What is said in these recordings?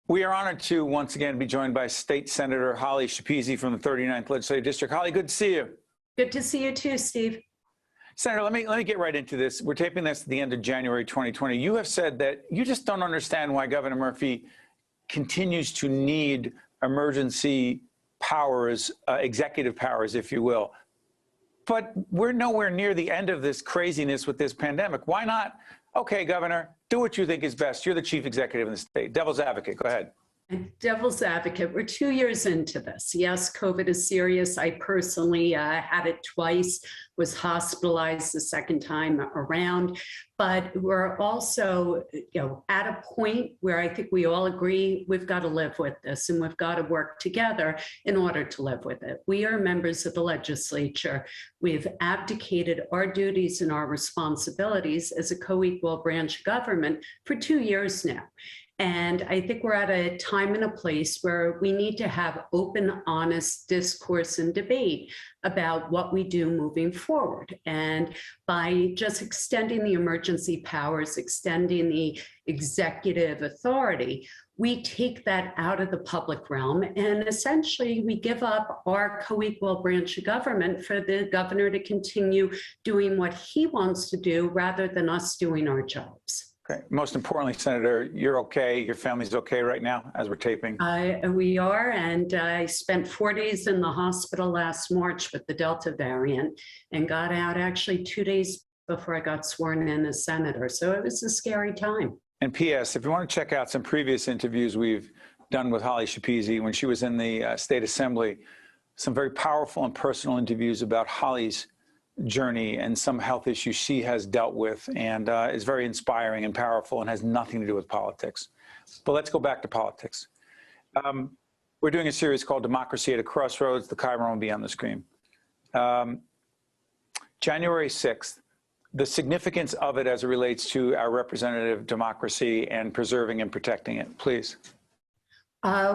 We are honored to once again be joined by State Senator Holly Schepisi from the 39th Legislative District. Holly, good to see you. Good to see you too, Steve. Senator, let me get right into this. We're taping this at the end of January 2020. You have said that you just don't understand why Governor Murphy continues to need emergency powers, executive powers, if you will. But we're nowhere near the end of this craziness with this pandemic. Why not? Okay, Governor, do what you think is best. You're the chief executive in the state. Devil's advocate, go ahead. Devil's advocate, we're 2 years into this. Yes, COVID is serious. I personally had it twice, was hospitalized the second time around. But we're also, at a point where I think we all agree we've got to live with this and we've got to work together in order to live with it. We are members of the legislature. We've abdicated our duties and our responsibilities as a co-equal branch of government for 2 years now. And I think we're at a time and a place where we need to have open, honest discourse and debate about what we do moving forward. And by just extending the emergency powers, extending the executive authority, we take that out of the public realm and essentially we give up our co-equal branch of government for the governor to continue doing what he wants to do rather than us doing our jobs. Okay. Most importantly, Senator, you're okay. Your family's okay right now as we're taping? We are, and I spent 4 days in the hospital last March with the Delta variant and got out actually 2 days before I got sworn in as senator. So it was a scary time. And P.S., if you want to check out some previous interviews we've done with Holly Schepisi when she was in the State Assembly, some very powerful and personal interviews about Holly's journey and some health issues she has dealt with, and is very inspiring and powerful and has nothing to do with politics. But let's go back to politics. We're doing a series called Democracy at a Crossroads. The camera will be on the screen. January 6th, the significance of it as it relates to our representative democracy and preserving and protecting it, please.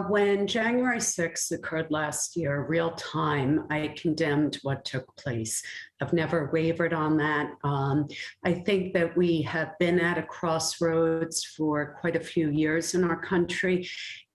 When January 6th occurred last year, real time, I condemned what took place. I've never wavered on that. I think that we have been at a crossroads for quite a few years in our country,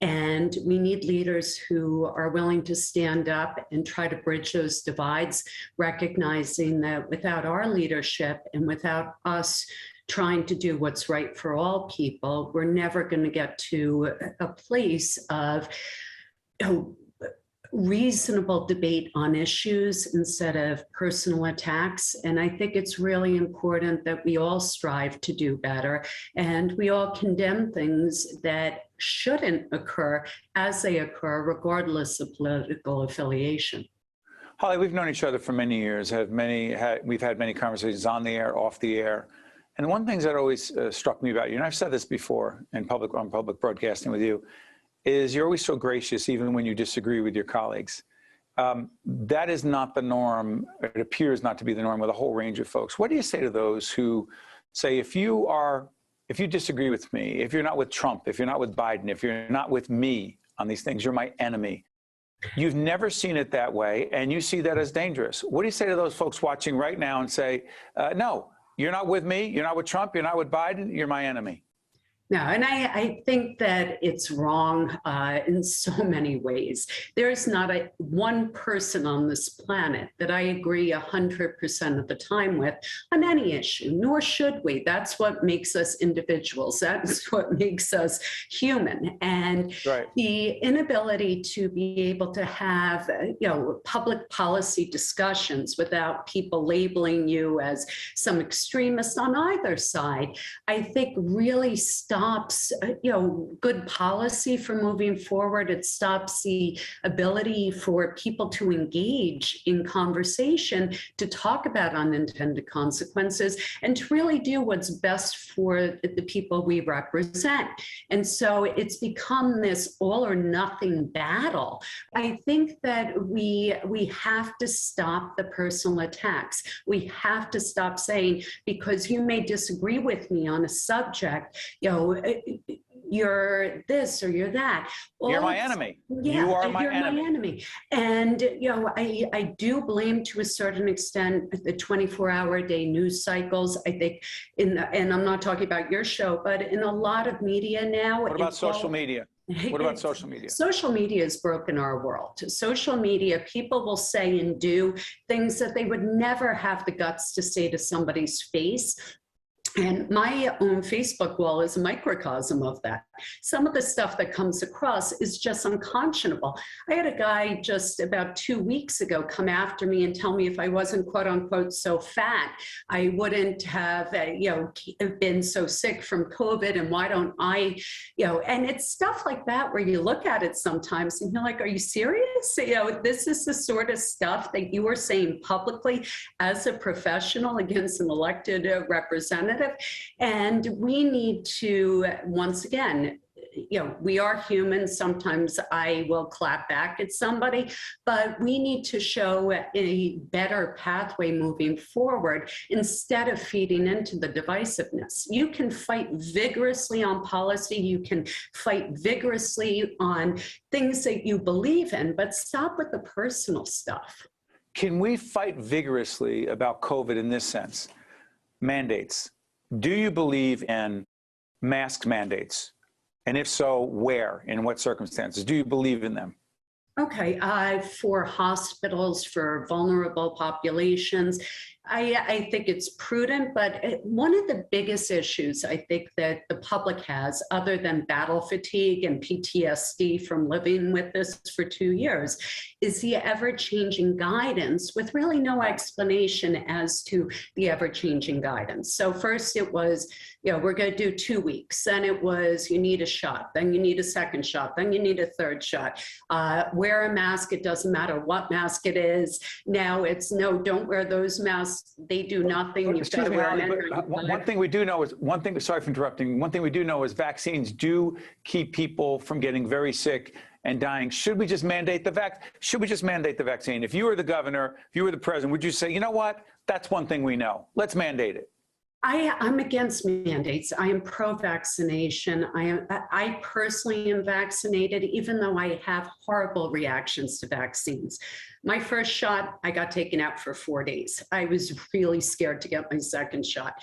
and we need leaders who are willing to stand up and try to bridge those divides, recognizing that without our leadership and without us trying to do what's right for all people, we're never going to get to a place of reasonable debate on issues instead of personal attacks. And I think it's really important that we all strive to do better and we all condemn things that shouldn't occur as they occur, regardless of political affiliation. Holly, we've known each other for many years. We've had many conversations on the air, off the air. And one thing that always struck me about you, and I've said this before on public broadcasting with you, is you're always so gracious even when you disagree with your colleagues. That is not the norm. It appears not to be the norm with a whole range of folks. What do you say to those who say, if you disagree with me, if you're not with Trump, if you're not with Biden, if you're not with me on these things, you're my enemy? You've never seen it that way, and you see that as dangerous. What do you say to those folks watching right now and say, no, you're not with me, you're not with Trump, you're not with Biden, you're my enemy? No, and I think that it's wrong in so many ways. There's not one person on this planet that I agree 100% of the time with on any issue, nor should we. That's what makes us individuals. That's what makes us human. And right. The inability to be able to have, public policy discussions without people labeling you as some extremist on either side, I think really stops good policy for moving forward. It stops the ability for people to engage in conversation, to talk about unintended consequences, and to really do what's best for the people we represent. And so it's become this all or nothing battle. I think that we have to stop the personal attacks. We have to stop saying, because you may disagree with me on a subject, you're this or you're that. You're my enemy. Yeah, you are my you're enemy. My enemy. And I do blame to a certain extent the 24-hour-a-day news cycles. I think and I'm not talking about your show, but in a lot of media now. What about social media? What about social media? Social media has broken our world. Social media, people will say and do things that they would never have the guts to say to somebody's face. And my own Facebook wall is a microcosm of that. Some of the stuff that comes across is just unconscionable. I had a guy just about 2 weeks ago come after me and tell me if I wasn't quote unquote so fat, I wouldn't have, been so sick from COVID. And why don't I, and it's stuff like that where you look at it sometimes and you're like, are you serious? This is the sort of stuff that you are saying publicly as a professional against an elected representative. And we need to, once again, we are human. Sometimes I will clap back at somebody, but we need to show a better pathway moving forward instead of feeding into the divisiveness. You can fight vigorously on policy. You can fight vigorously on things that you believe in, but stop with the personal stuff. Can we fight vigorously about COVID in this sense? Mandates. Do you believe in mask mandates? And if so, where, in what circumstances? Do you believe in them? Okay, for hospitals, for vulnerable populations, I think it's prudent, but one of the biggest issues I think that the public has, other than battle fatigue and PTSD from living with this for 2 years, is the ever-changing guidance with really no explanation as to the ever-changing guidance. So first it was, we're going to do 2 weeks. Then it was, you need a shot. Then you need a second shot. Then you need a third shot. Wear a mask. It doesn't matter what mask it is. Now it's, no, don't wear those masks. They do nothing. You've got to wear an one thing we do know is, sorry for interrupting. One thing we do know is vaccines do keep people from getting very sick and dying. Should we just mandate the vaccine? If you were the governor, if you were the president, would you say, you know what? That's one thing we know. Let's mandate it. I'm against mandates. I am pro-vaccination. I personally am vaccinated, even though I have horrible reactions to vaccines. My first shot, I got taken out for 4 days. I was really scared to get my second shot.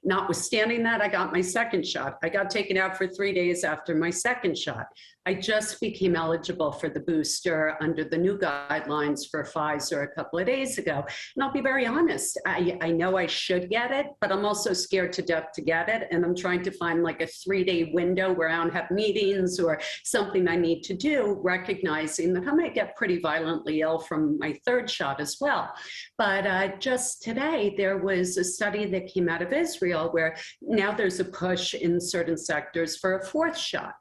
Notwithstanding that, I got my second shot. I got taken out for 3 days after my second shot. I just became eligible for the booster under the new guidelines for Pfizer a couple of days ago. And I'll be very honest, I know I should get it, but I'm also scared to death to get it. And I'm trying to find like a 3-day window where I don't have meetings or something I need to do, recognizing that I might get pretty violently ill from my third shot as well. But just today, there was a study that came out of Israel where now there's a push in certain sectors for a fourth shot.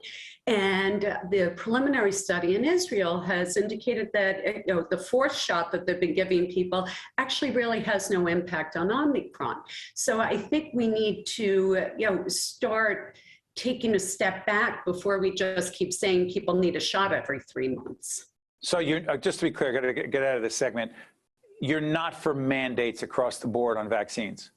And the preliminary study in Israel has indicated that the fourth shot that they've been giving people actually really has no impact on Omicron. So I think we need to start taking a step back before we just keep saying people need a shot every 3 months. So you're, just to be clear, I got to get out of this segment. You're not for mandates across the board on vaccines?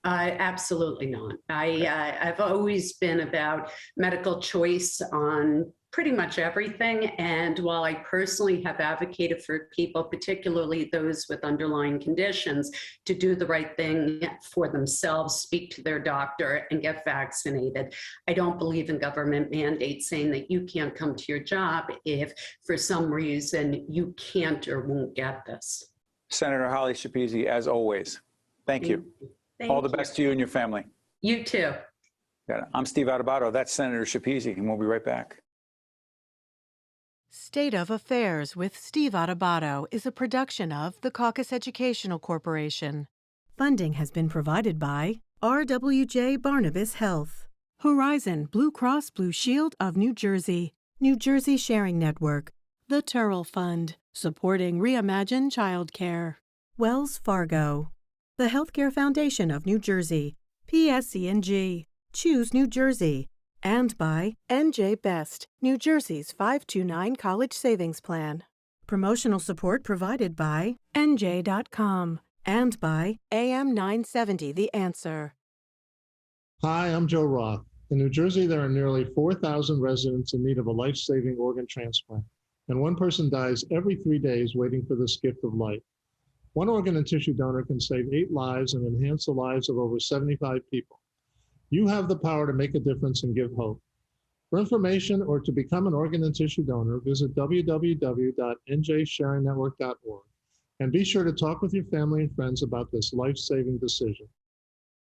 Absolutely not. I've always been about medical choice on pretty much everything. And while I personally have advocated for people, particularly those with underlying conditions, to do the right thing for themselves, speak to their doctor and get vaccinated, I don't believe in government mandates saying that you can't come to your job if for some reason you can't or won't get this. Senator Holly Schepisi, as always, thank you. All the best to you and your family. You too. I'm Steve Adubato. That's Senator Schepisi, and we'll be right back. State of Affairs with Steve Adubato is a production of the Caucus Educational Corporation. Funding has been provided by RWJ Barnabas Health, Horizon Blue Cross Blue Shield of New Jersey, New Jersey Sharing Network, the Turrell Fund, supporting Reimagine Childcare, Wells Fargo, the Healthcare Foundation of New Jersey, PSE&G, Choose New Jersey, and by NJ Best, New Jersey's 529 College Savings Plan. Promotional support provided by NJ.com and by AM 970 The Answer. Hi, I'm Joe Roth. In New Jersey, there are nearly 4,000 residents in need of a life-saving organ transplant, and one person dies every 3 days waiting for this gift of life. One organ and tissue donor can save 8 lives and enhance the lives of over 75 people. You have the power to make a difference and give hope. For information or to become an organ and tissue donor, visit www.njsharingnetwork.org and be sure to talk with your family and friends about this life-saving decision.